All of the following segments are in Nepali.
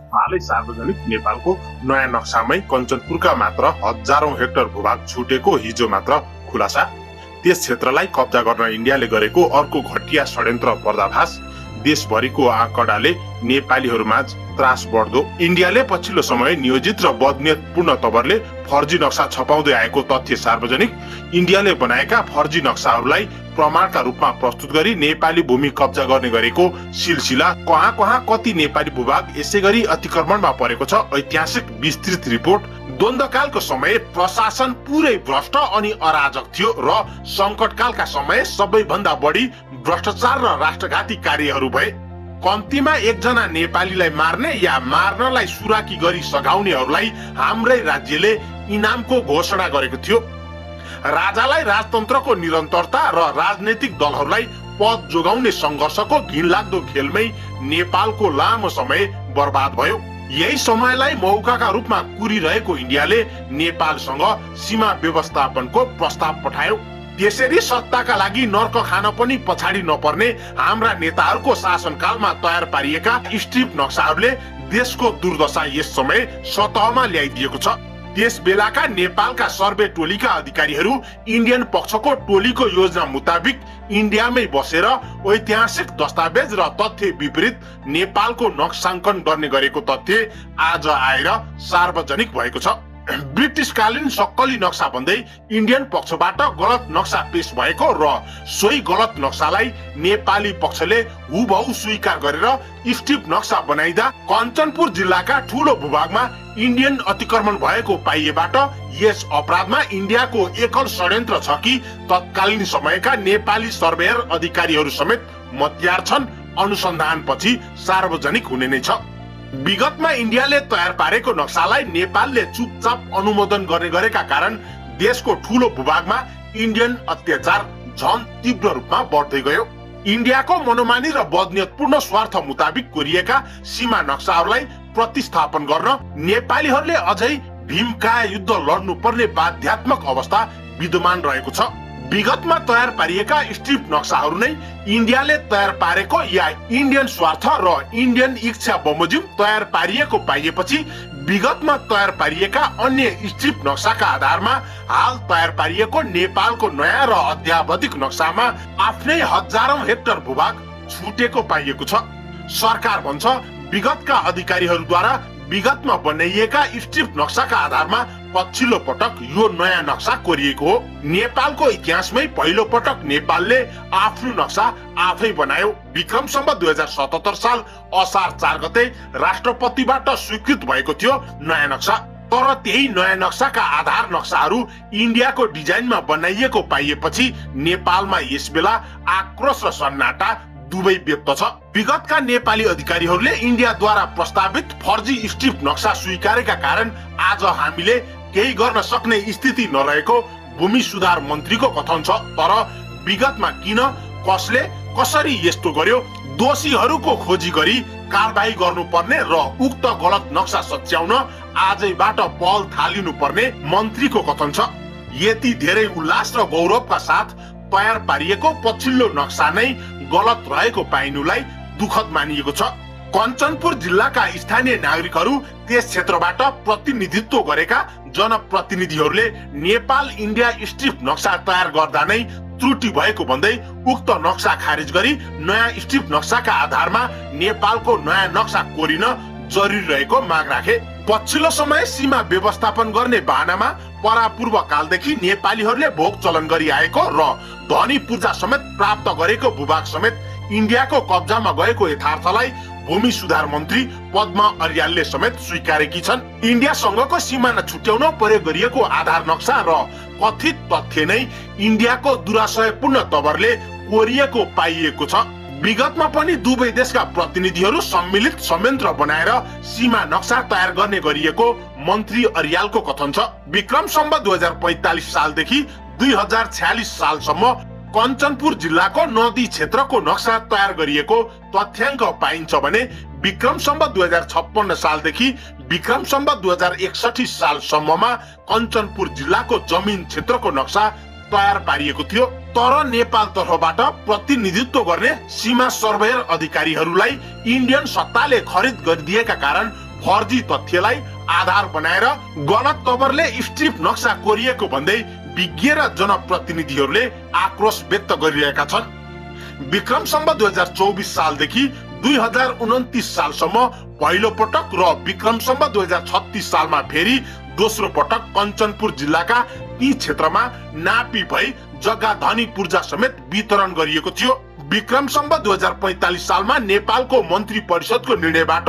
हालै सार्वजनिक नेपालको नयाँ नक्सामै कञ्चनपुरका मात्र हजारौं हेक्टर भूभाग छुटेको हिजो मात्र खुलासा। त्यस क्षेत्रलाई कब्जा गर्न इन्डियाले गरेको अर्को घटिया षड्यन्त्र पर्दाफास। देशभरिको आँकडाले नेपालीहरूमाझ त्रास बढ्दो। इन्डियाले पछिल्लो समय नियोजित र बदनियतपूर्ण तवरले फर्जी नक्सा छपाउँदै आएको तथ्य सार्वजनिक। इन्डियाले बनाएका फर्जी नक्साहरूलाई प्रमाणका रूपमा प्रस्तुत गरी नेपाली भूमि कब्जा गर्ने गरेको सिलसिला कहाँ कहाँ कति नेपाली भूभाग यसैगरी अतिक्रमणमा परेको छ। ऐतिहासिक विस्तृत रिपोर्ट। द्वन्द्वकालको समय प्रशासन पुरै भ्रष्ट अनि अराजक थियो र संकटकालका समय सबैभन्दा बढी भ्रष्टाचार र राष्ट्रघाती कार्यहरू भए। कम्तीमा एकजना नेपालीलाई मार्ने या मार्नलाई सुराकी गरी सघाउनेहरूलाई हाम्रै राज्यले इनामको घोषणा गरेको थियो। राजालाई राजतन्त्रको निरन्तरता र राजनैतिक दलहरूलाई पद जोगाउने संघर्षको घिनलाग्दो खेलमै नेपालको लामो समय बर्बाद भयो। यही समयलाई मौकाका रूपमा कुरिरहेको इन्डियाले नेपालसँग सीमा व्यवस्थापनको प्रस्ताव पठायो। त्यसरी सत्ताका लागि नर्क खान पनि पछाडि नपर्ने हाम्रा नेताहरूको शासनकालमा तयार पारिएका स्ट्रिप नक्साहरूले देशको दुर्दशा यस समय सतहमा ल्याइदिएको छ। त्यस बेलाका नेपालका सर्वे टोलीका अधिकारीहरू इन्डियन पक्षको टोलीको योजना मुताबिक इन्डियामै बसेर ऐतिहासिक दस्तावेज र तथ्य विपरीत नेपालको नक्साङ्कन गर्ने गरेको तथ्य आज आएर सार्वजनिक भएको छ। ब्रिटिसकालीन सक्कली नक्सा भन्दै इन्डियन पक्षबाट गलत नक्सा पेश भएको र सोही गलत नक्सालाई नेपाली पक्षले हुबहु स्वीकार गरेर स्ट्रिप नक्सा बनाइदा कञ्चनपुर जिल्लाका ठूलो भूभागमा इन्डियन अतिक्रमण भएको पाइएबाट यस अपराधमा इन्डियाको एकल षड्यन्त्र छ कि तत्कालीन समयका नेपाली सर्वेयर अधिकारीहरू समेत मत्यार छन्, अनुसन्धानपछि सार्वजनिक हुने नै छ। विगतमा इन्डियाले तयार पारेको नक्सालाई नेपालले चुपचाप अनुमोदन गर्ने गरेका कारण देशको ठूलो भूभागमा इन्डियन अत्याचार झन तीव्र रूपमा बढ्दै गयो। इन्डियाको मनोमानी र बदनियतपूर्ण स्वार्थ मुताबिक कोरिएका सीमा नक्साहरूलाई प्रतिस्थापन गर्न नेपालीहरूले अझै भीमकाय युद्ध लड्नु पर्ने बाध्यात्मक अवस्था विद्यमान रहेको छ। विगतमा तयार पारिएका स्ट्रिप नक्साहरू नै इन्डियाले तयार पारेको या इन्डियन स्वार्थ र इन्डियन इच्छा बमोजिम तयार पारिएको पाइएपछि विगतमा तयार पारिएका अन्य स्ट्रिप नक्साका आधारमा हाल तयार पारिएको नेपालको नयाँ र अद्यावधिक नक्सामा आफ्नै हजारौं हेक्टर भूभाग छुटेको पाइएको छ। सरकार भन्छ विगतका अधिकारीहरूद्वारा विगतमा बनाइएका स्ट्रिप नक्साका आधारमा पछिल्लो पटक यो नयाँ नक्सा कोरिएको हो। नेपालको इतिहासमै पहिलो पटक नेपालले आफ्नो नक्सा आफै बनायो। विक्रम सम्वत 2077 साल असार 4 गते राष्ट्रपतिबाट स्वीकृत भएको थियो नयाँ नक्सा। तर त्यही नयाँ नक्साका आधार नक्साहरू इन्डियाको डिजाइनमा बनाइएको पाइएपछि नेपालमा यसबेला आक्रोश र सन्नाटा दुवै व्यक्त छ। विगतका नेपाली अधिकारीहरूले इन्डियाद्वारा प्रस्तावित फर्जी स्ट्रिप नक्सा स्वीकारेका कारण आज हामीले केही गर्न सक्ने स्थिति नरहेको भूमि सुधार मन्त्रीको कथन छ। तर विगतमा किन, कसले, कसरी यस्तो गर्यो, दोषीहरूको खोजी गरी कारबाही गर्नुपर्ने र उक्त गलत नक्सा सच्याउन आजैबाट पहल थालिनु पर्ने मन्त्रीको कथन छ। यति धेरै उल्लास र गौरवका साथ तयार पारिएको पछिल्लो नक्सा नै गलत रहेको पाइनुलाई दुखद मानिएको छ। कञ्चनपुर जिल्लाका स्थानीय नागरिकहरू, त्यस क्षेत्रबाट प्रतिनिधित्व गरेका जनप्रतिनिधिहरूले नेपाल इन्डिया स्ट्रिप नक्सा तयार गर्दा नै त्रुटि भएको भन्दै उक्त नक्सा खारेज गरी नयाँ स्ट्रिप नक्साका आधारमा नेपालको नयाँ नक्सा कोरिन जरुरी रहेको माग राखे। पछिल्लो समय सीमा व्यवस्थापन गर्ने बहानामा परापूर्व कालदेखि नेपालीहरूले भोग चलन गरी आएको र धनी पूर्जा समेत प्राप्त गरेको भूभाग समेत इन्डियाको कब्जामा गएको यथार्थलाई भूमि सुधार मन्त्री पद्मा अर्यालले समेत स्वीकारेकी छन्। इन्डियासँगको सिमाना छुट्याउन प्रयोग गरिएको आधार नक्सा र कथित तथ्य नै इन्डियाको दुराशयपूर्ण तवरले कोरिएको पाइएको छ। विगतमा पनि दुवै देशका प्रतिनिधिहरू सम्मिलित संयन्त्र बनाएर सीमा नक्सा तयार गर्ने गरिएको मन्त्री अर्यालको कथन छ। विक्रम सम्वत 2045 सालदेखि 2046 सालसम्म कञ्चनपुर जिल्लाको नदी क्षेत्रको नक्सा तयार गरिएको तथ्याङ्क पाइन्छ भने विक्रम सम्वत 2056 सालदेखि विक्रम सम्वत 2061 सालसम्ममा कञ्चनपुर जिल्लाको जमिन क्षेत्रको नक्सा तयार पारिएको थियो। तर नेपाल तर्फबाट प्रतिनिधित्व गर्ने सीमा सर्वेयर अधिकारीहरूलाई इन्डियन सत्ताले खरिद गरिदिएका कारण फर्जी तथ्यलाई आधार बनाएर गलत तवरले स्ट्रिप नक्सा कोरिएको भन्दै विज्ञ र जनप्रतिनिधिहरूले आक्रोश व्यक्त गरिरहेका छन्। विक्रम सम्वत 2024 सालदेखि 2029 सालसम्म पहिलो पटक र विक्रम सम्वत 2036 सालमा फेरि दोस्रो पटक कञ्चनपुर जिल्लाका ती क्षेत्रमा नापी भई जग्गा धनी पूर्जा समेत वितरण गरिएको थियो। विक्रम सम्वत 2045 सालमा नेपालको मन्त्री परिषदको निर्णयबाट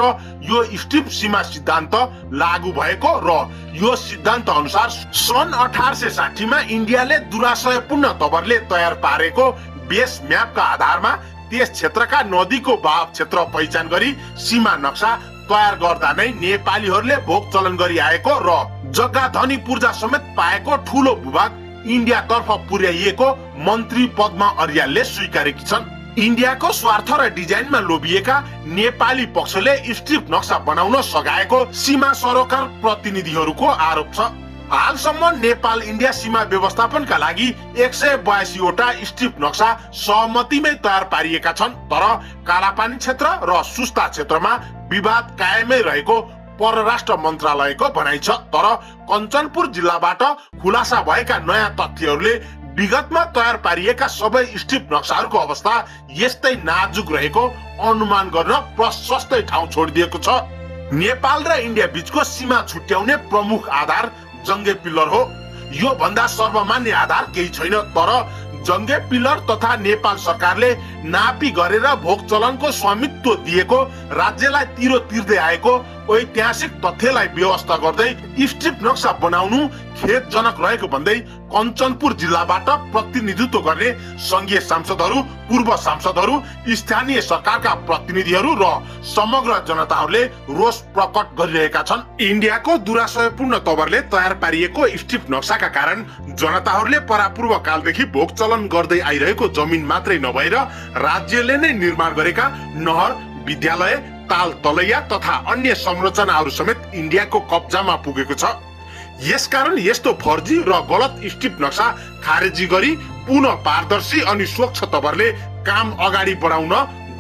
यो स्ट्रिप सीमा सिद्धान्त लागू भएको र यो सिद्धान्त अनुसार सन् 1860 मा इन्डियाले दुराशयपूर्ण तवरले तयार पारेको बेस म्यापका आधारमा त्यस क्षेत्रका नदीको बहाव क्षेत्र पहिचान गरी सीमा नक्सा तयार गर्दा नै नेपालीहरूले भोग चलन गरी आएको र जग्गा धनी पूर्जा समेत पाएको ठूलो भूभाग इन्डिया तर्फ पुर्याइएको मन्त्री पद्मा अर्यालले स्वीकारेकी छन्। इन्डियाको स्वार्थ र डिजाइनमा लोभिएका नेपाली पक्षले स्ट्रिप नक्सा बनाउन सघाएको सीमा सरोकार प्रतिनिधिहरूको आरोप छ। हालसम्म नेपाल इन्डिया सीमा व्यवस्थापनका लागि 182 वटा स्ट्रिप नक्सा सहमतिमै तयार पारिएका छन्। तर कालापानी क्षेत्र र सुस्ता क्षेत्रमा विवाद कायमै रहेको परराष्ट्र मन्त्रालयको भनाइ छ। तर कञ्चनपुर जिल्लाबाट खुलासा भएका नयाँ तथ्यहरूले विगतमा तयार पारिएका सबै स्ट्रिप नक्साहरूको अवस्था यस्तै नाजुक रहेको अनुमान गर्न प्रशस्तै ठाउँ छोडिदिएको छ। नेपाल र इन्डिया बीचको सीमा छुट्याउने प्रमुख आधार जङ्गे पिल्लर हो। यो भन्दा सर्वमान्य आधार केही छैन। तर जङ्गे पिल्लर तथा नेपाल सरकारले नापी गरेर भोग चलनको स्वामित्व दिएको राज्यलाई तिरो तिर्दै आएको ऐतिहासिक तथ्यलाई व्यवस्था गर्दै स्ट्रिप नक्सा बनाउनु खेदजनक रहेको भन्दै कञ्चनपुर जिल्लाबाट प्रतिनिधित्व गर्ने संघीय सांसदहरू, पूर्व सांसदहरू, स्थानीय सरकारका प्रतिनिधिहरू र समग्र जनताहरूले रोष प्रकट गरिरहेका छन्। इन्डियाको दुराशयपूर्ण तवरले तयार पारिएको स्ट्रिप नक्साका कारण जनताहरूले परापूर्व कालदेखि भोग चलन गर्दै आइरहेको जमिन मात्रै नभएर राज्यले नै निर्माण गरेका नहर, विद्यालय, ताल तलैया तथा अन्य संरचनाहरू समेत इन्डियाको कब्जामा पुगेको छ। यसकारण यस्तो फर्जी र गलत स्ट्रिप नक्सा खारेजी गरी पुनः पारदर्शी अनि स्वच्छ तवरले काम अगाडि बढाउन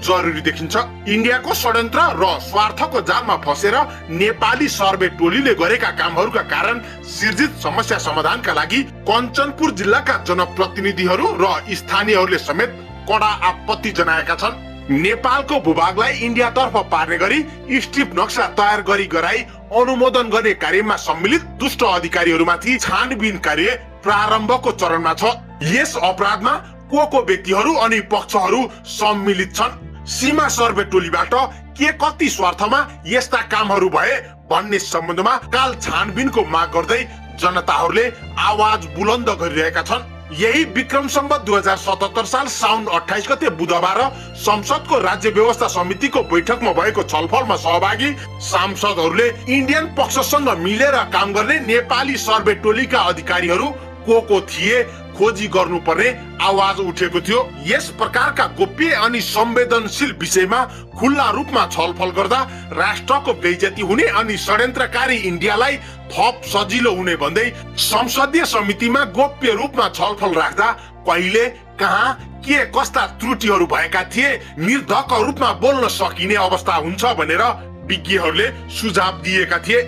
जरुरी देखिन्छ। इन्डियाको षड्यन्त्र र स्वार्थको जालमा फसेर नेपाली सर्वे टोलीले गरेका कामहरूका कारण सिर्जित समस्या समाधानका लागि कञ्चनपुर जिल्लाका जनप्रतिनिधिहरू र स्थानीयहरूले समेत कडा आपत्ति जनाएका छन्। नेपालको भूभागलाई इन्डिया तर्फ पार्ने गरी स्ट्रिप नक्सा तयार गरी गराई अनुमोदन गर्ने कार्यमा सम्मिलित दुष्ट अधिकारीहरूमाथि छानबिन कार्य प्रारम्भको चरणमा छ। यस अपराधमा को व्यक्तिहरू अनि पक्षहरू सम्मिलित छन्, सीमा सर्वे टोलीबाट के कति स्वार्थमा यस्ता कामहरू भए भन्ने सम्बन्धमा काल छानबिनको माग गर्दै जनताहरूले आवाज बुलन्द गरिरहेका छन्। यही विक्रम सम्वत 2077 साल साउन 28 गते बुधबार संसदको राज्य व्यवस्था समितिको बैठकमा भएको छलफलमा सहभागी सांसदहरूले इन्डियन पक्षसँग मिलेर काम गर्ने नेपाली सर्वे टोलीका अधिकारीहरू को थिए खोजी गर्नुपर्ने आवाज उठेको थियो। यस प्रकारका गोप्य अनि संवेदनशील विषयमा खुल्ला रूपमा छलफल गर्दा राष्ट्रको बेइज्जती हुने अनि षड्यन्त्रकारी इन्डियालाई थप सजिलो हुने भन्दै संसदीय समितिमा गोप्य रूपमा छलफल राख्दा कहिले कहाँ के कस्ता त्रुटिहरू भएका थिए निर्धक्क रूपमा बोल्न सकिने अवस्था हुन्छ भनेर विज्ञहरूले सुझाव दिएका थिए।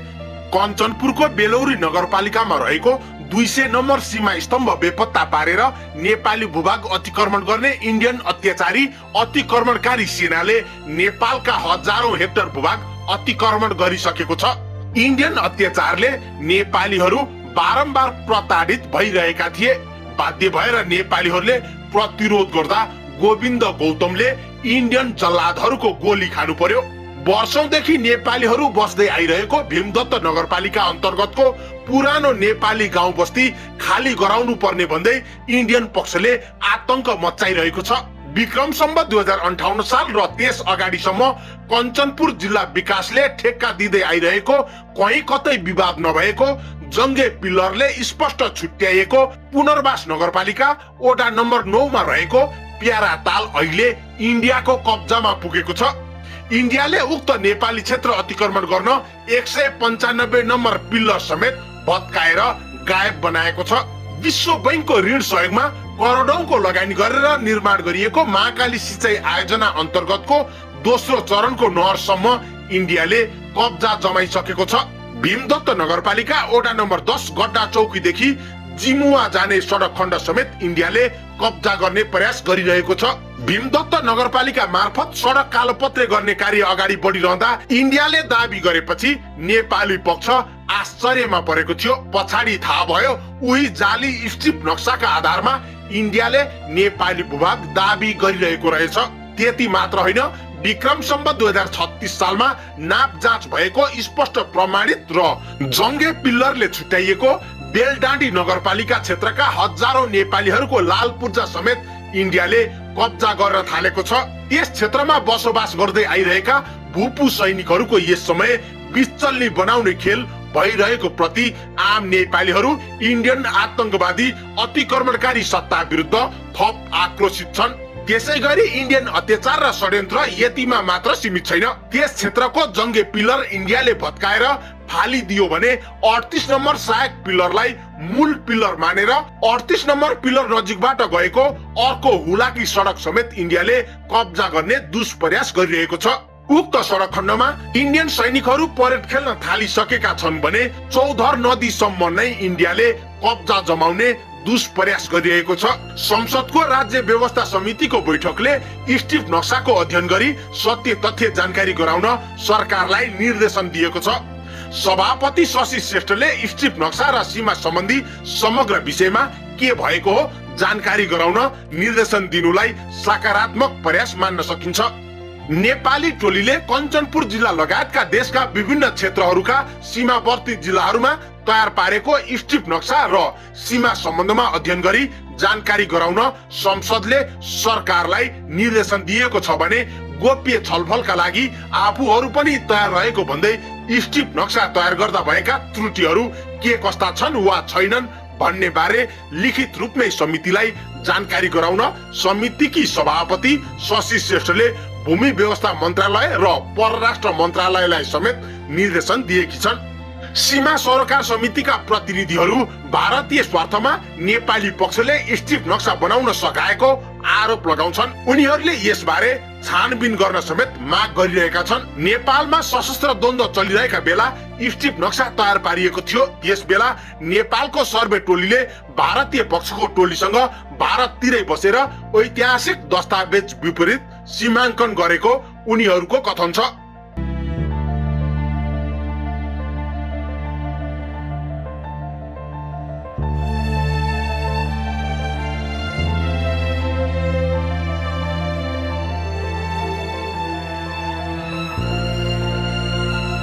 कञ्चनपुरको बेलौरी नगरपालिकामा रहेको 200 नम्बर सीमा स्तम्भ बेपत्ता पारेर नेपाली भूभाग अतिक्रमण गर्ने इन्डियन अत्याचारी अतिक्रमणकारी सेनाले नेपालका हजारौं हेक्टर भूभाग अतिक्रमण गरिसकेको छ। इन्डियन अत्याचारले नेपालीहरू बारम्बार प्रताडित भइरहेका थिए। बाध्य भएर नेपालीहरूले प्रतिरोध गर्दा गोविन्द गौतमले इन्डियन जल्लादहरूको गोली खानु पर्यो। वर्षौंदेखि नेपालीहरू बस्दै आइरहेको भीमदत्त नगरपालिका अन्तर्गतको पुरानो नेपाली गाउँ बस्ती खाली गराउनु पर्ने भन्दै इन्डियन पक्षले आतंक मचाइरहेको छ। विक्रम सम्वत 2058 साल र त्यस अगाडिसम्म कञ्चनपुर जिल्ला विकासले ठेक्का दिँदै आइरहेको कहीँ कतै विवाद नभएको जङ्गे पिल्लरले स्पष्ट छुट्याइएको पुनर्वास नगरपालिका वडा नम्बर 9 मा रहेको प्यारा ताल अहिले इन्डियाको कब्जामा पुगेको छ। इन्डियाले उक्त नेपाली क्षेत्र अतिक्रमण गर्न 195 नम्बर पिल्लर समेत भत्काएर गायब बनाएको छ। विश्व बैंकको ऋण सहयोगमा करोडौंको लगानी गरेर निर्माण गरिएको महाकाली सिंचाई आयोजना अन्तर्गतको दोस्रो चरणको नहरसम्म इन्डियाले कब्जा जमाइसकेको छ। भीमदत्त नगरपालिका वडा नम्बर 10 गड्डा चौकीदेखि जिमुवा जाने सडक खण्ड समेत इन्डियाले कब्जा गर्ने प्रयास गरिरहेको छ। भीमदत्त नगरपालिका मार्फत सडक कालोपत्रे गर्ने कार्य अगाडि बढिरहँदा इन्डियाले दाबी गरेपछि नेपाली पक्ष आश्चर्यमा परेको थियो। पछाडि थाहा भयो उही जाली स्ट्रिप नक्साका आधारमा इन्डियाले नेपाली भूभाग दाबी गरिरहेको रहेछ। त्यति मात्र होइन, विक्रम सम्वत 2036 सालमा नाप जाँच भएको स्पष्ट प्रमाणित र जङ्गे पिल्लरले छुट्याइएको बेलडाँडी नगरपालिका क्षेत्रका हजारौं नेपालीहरूको लाल पूर्जा समेत इन्डियाले कब्जा गर्न थालेको छ। यस क्षेत्रमा बसोबास गर्दै आइरहेका भूपू सैनिकहरूको यस समय बिचल्ली बनाउने खेल भइरहेको प्रति आम नेपालीहरू इन्डियन आतंकवादी अतिक्रमणकारी सत्ता विरुद्ध थप आक्रोशित छन्। त्यसै गरी इन्डियन अत्याचार र षड्यन्त्र यतिमा मात्र सीमित छैन। त्यस क्षेत्रको जङ्गे पिलर इन्डियाले भत्काएर फालिदियो भने 38 नम्बर सहायक पिलरलाई मूल पिलर मानेर 38 नम्बर पिलर नजिकबाट गएको अर्को हुलाकी सडक समेत इन्डियाले कब्जा गर्ने दुष्प्रयास गरिरहेको छ। उक्त सडक खण्डमा इन्डियन सैनिकहरू परेड खेल्न थालिसकेका छन् भने चौधर नदीसम्म नै इन्डियाले कब्जा जमाउने दुष्प्रयास गरिरहेको छ। संसदको राज्य व्यवस्था समितिको बैठकले स्ट्रिप नक्साको अध्ययन गरी सत्य तथ्य जानकारी गराउन सरकारलाई निर्देशन दिएको छ। सभापति शशि श्रेष्ठले स्ट्रिप नक्सा र सीमा सम्बन्धी समग्र विषयमा के भएको हो जानकारी गराउन निर्देशन दिनुलाई सकारात्मक प्रयास मान्न सकिन्छ। नेपाली टोलीले कञ्चनपुर जिल्ला लगायतका देशका विभिन्न क्षेत्रहरूका सीमावर्ती जिल्लाहरूमा तयार पारेको स्ट्रिप नक्सा र सीमा सम्बन्धमा अध्ययन गरी जानकारी गराउन संसदले सरकारलाई निर्देशन दिएको छ भने गोप्य छलफलका लागि आफूहरू पनि तयार रहेको भन्दै स्ट्रिप नक्सा तयार गर्दा भएका त्रुटिहरू के कस्ता छन् वा छैनन् भन्ने बारे लिखित रूपमै समितिलाई जानकारी गराउन समितिकी सभापति शशि श्रेष्ठले भूमि व्यवस्था मन्त्रालय र परराष्ट्र मन्त्रालयलाई समेत निर्देशन दिएकी छन्। सीमा सरोकार समितिका प्रतिनिधिहरू भारतीय स्वार्थमा नेपाली पक्षले स्ट्रिप नक्सा बनाउन सकाएको आरोप लगाउँछन्। उनीहरूले यसबारे छानबिन गर्न समेत माग गरिरहेका छन्। नेपालमा सशस्त्र द्वन्द्व चलिरहेका बेला स्ट्रिप नक्सा तयार पारिएको थियो। यस बेला नेपालको सर्वे टोलीले भारतीय पक्षको टोलीसँग भारततिरै बसेर ऐतिहासिक दस्तावेज विपरीत सीमाङ्कन गरेको उनीहरूको कथन छ।